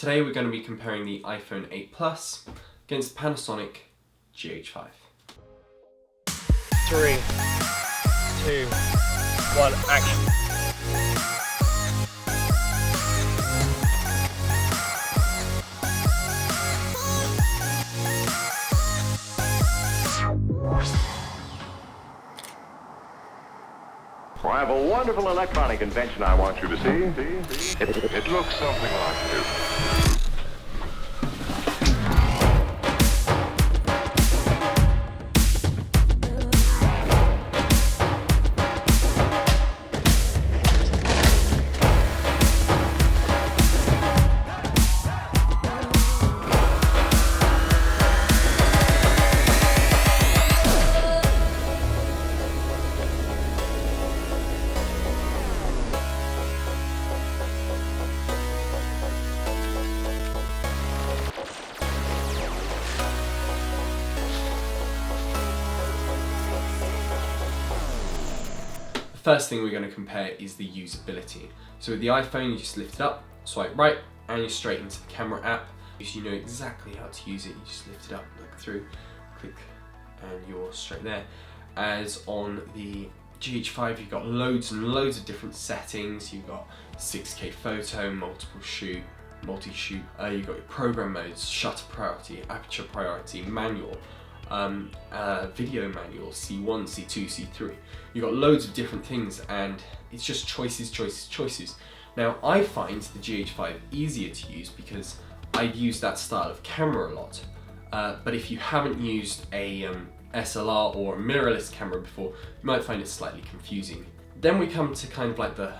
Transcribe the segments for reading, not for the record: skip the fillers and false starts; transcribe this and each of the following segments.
Today we're going to be comparing the iPhone 8 Plus against Panasonic GH5. 3, 2, 1, action. Well, I have a wonderful electronic invention I want you to see. It looks something like this. The first thing we're going to compare is the usability. So with the iPhone, you just lift it up, swipe right, and you're straight into the camera app. If you know exactly how to use it, you just lift it up, look through, click, and you're straight there. As on the GH5, you've got loads and loads of different settings. You've got 6K photo, multi-shoot, you've got your program modes, shutter priority, aperture priority, manual, video manual, C1, C2, C3. You've got loads of different things and it's just choices. Now I find the GH5 easier to use because I've used that style of camera a lot. But if you haven't used a SLR or a mirrorless camera before, you might find it slightly confusing. Then we come to kind of like the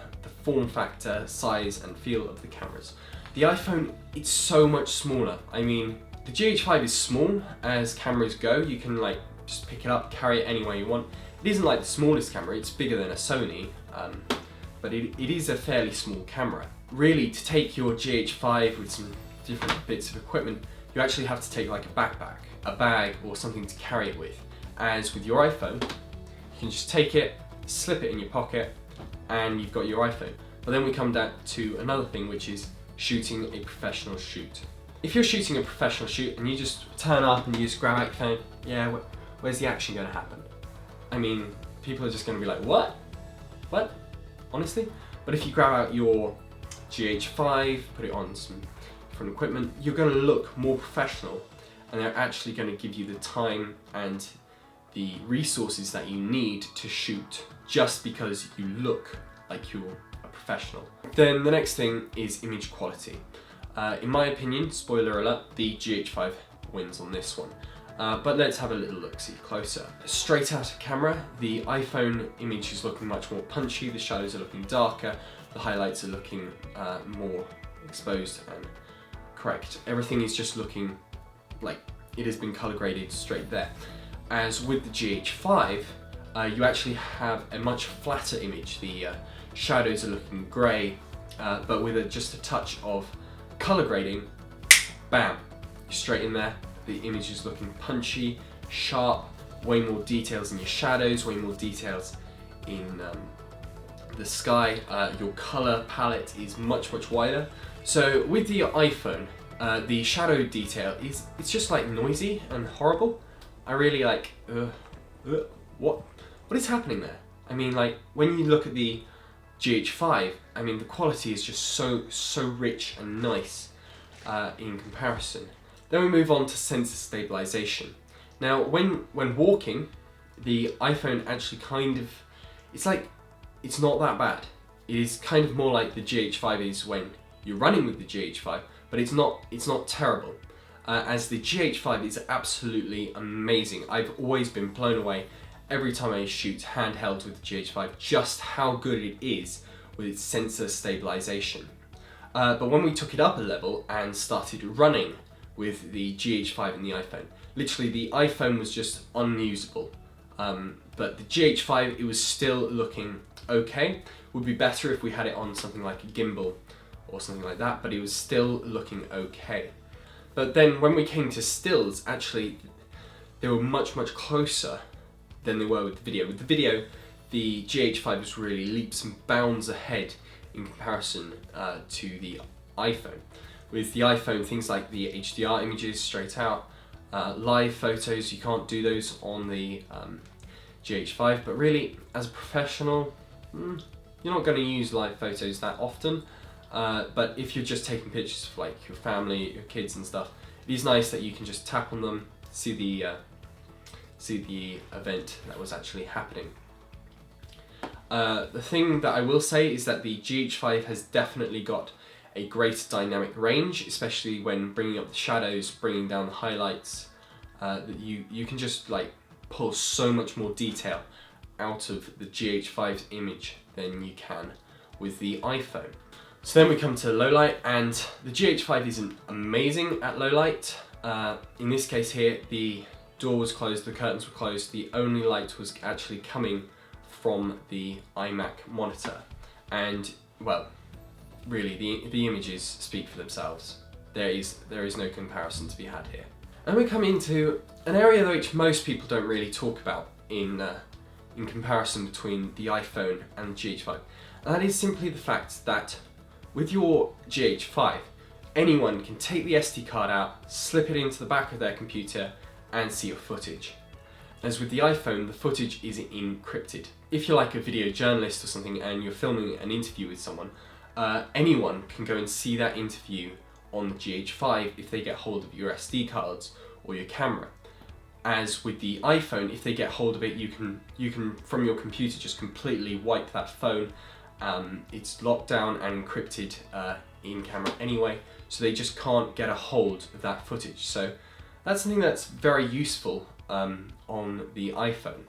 form factor, size and feel of the cameras. The iPhone, it's so much smaller. I mean, the GH5 is small as cameras go. You can like just pick it up, carry it anywhere you want. It isn't like the smallest camera, it's bigger than a Sony, but it is a fairly small camera. Really, to take your GH5 with some different bits of equipment, you actually have to take like a backpack, a bag or something to carry it with. As with your iPhone, you can just take it, slip it in your pocket, and you've got your iPhone. But then we come down to another thing, which is shooting a professional shoot. If you're shooting a professional shoot and you just turn up and you just grab out your phone, yeah, where's the action going to happen? I mean, people are just going to be like, what? What? Honestly? But if you grab out your GH5, put it on some different equipment, you're going to look more professional and they're actually going to give you the time and the resources that you need to shoot just because you look like you're a professional. Then the next thing is image quality. In my opinion, spoiler alert, the GH5 wins on this one. But let's have a little look-see closer. Straight out of camera, the iPhone image is looking much more punchy, the shadows are looking darker, the highlights are looking more exposed and correct. Everything is just looking like it has been color graded straight there. As with the GH5, you actually have a much flatter image. The shadows are looking grey, but with just a touch of color grading, bam, you're straight in there. The image is looking punchy, sharp, way more details in your shadows, way more details in the sky. Your color palette is much wider. So with the iPhone, the shadow detail it's just like noisy and horrible. I really like, what is happening there? I mean, like when you look at the GH5, I mean the quality is just so rich and nice in comparison. Then we move on to sensor stabilization. Now when walking, the iPhone actually kind of, it's not that bad. It is kind of more like the GH5 is when you're running with the GH5, but it's not terrible. As the GH5 is absolutely amazing. I've always been blown away every time I shoot handheld with the GH5, just how good it is with its sensor stabilization. But when we took it up a level and started running with the GH5 and the iPhone, literally the iPhone was just unusable. But the GH5, it was still looking okay. Would be better if we had it on something like a gimbal or something like that, but it was still looking okay. But then when we came to stills, actually they were much closer than they were with the video. With the video, the GH5 was really leaps and bounds ahead in comparison to the iPhone. With the iPhone, things like the HDR images straight out, live photos, you can't do those on the GH5, but really, as a professional, you're not going to use live photos that often, but if you're just taking pictures of like your family, your kids and stuff, it is nice that you can just tap on them, see the event that was actually happening. The thing that I will say is that the GH5 has definitely got a greater dynamic range, especially when bringing up the shadows, bringing down the highlights. That you can just like pull so much more detail out of the GH5's image than you can with the iPhone. So then we come to low light, and the GH5 isn't amazing at low light. In this case here, the door was closed, the curtains were closed, the only light was actually coming from the iMac monitor, and well, really the images speak for themselves. There is no comparison to be had here. And we come into an area which most people don't really talk about in comparison between the iPhone and the GH5, and that is simply the fact that with your GH5, anyone can take the SD card out, slip it into the back of their computer and see your footage. As with the iPhone, the footage is encrypted. If you're like a video journalist or something and you're filming an interview with someone, anyone can go and see that interview on the GH5 if they get hold of your SD cards or your camera. As with the iPhone, if they get hold of it, you can from your computer just completely wipe that phone. It's locked down and encrypted in camera anyway, so they just can't get a hold of that footage. So that's something that's very useful on the iPhone.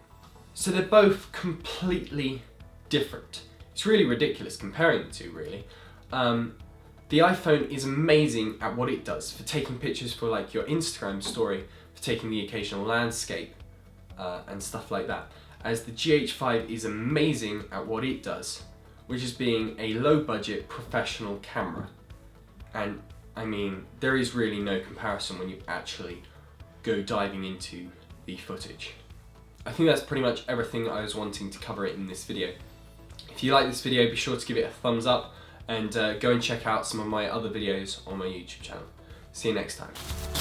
So they're both completely different. It's really ridiculous comparing the two, really. The iPhone is amazing at what it does for taking pictures for like your Instagram story, for taking the occasional landscape and stuff like that. As the GH5 is amazing at what it does, which is being a low budget professional camera. And I mean, there is really no comparison when you actually go diving into the footage. I think that's pretty much everything I was wanting to cover in this video. If you like this video, be sure to give it a thumbs up and go and check out some of my other videos on my YouTube channel. See you next time.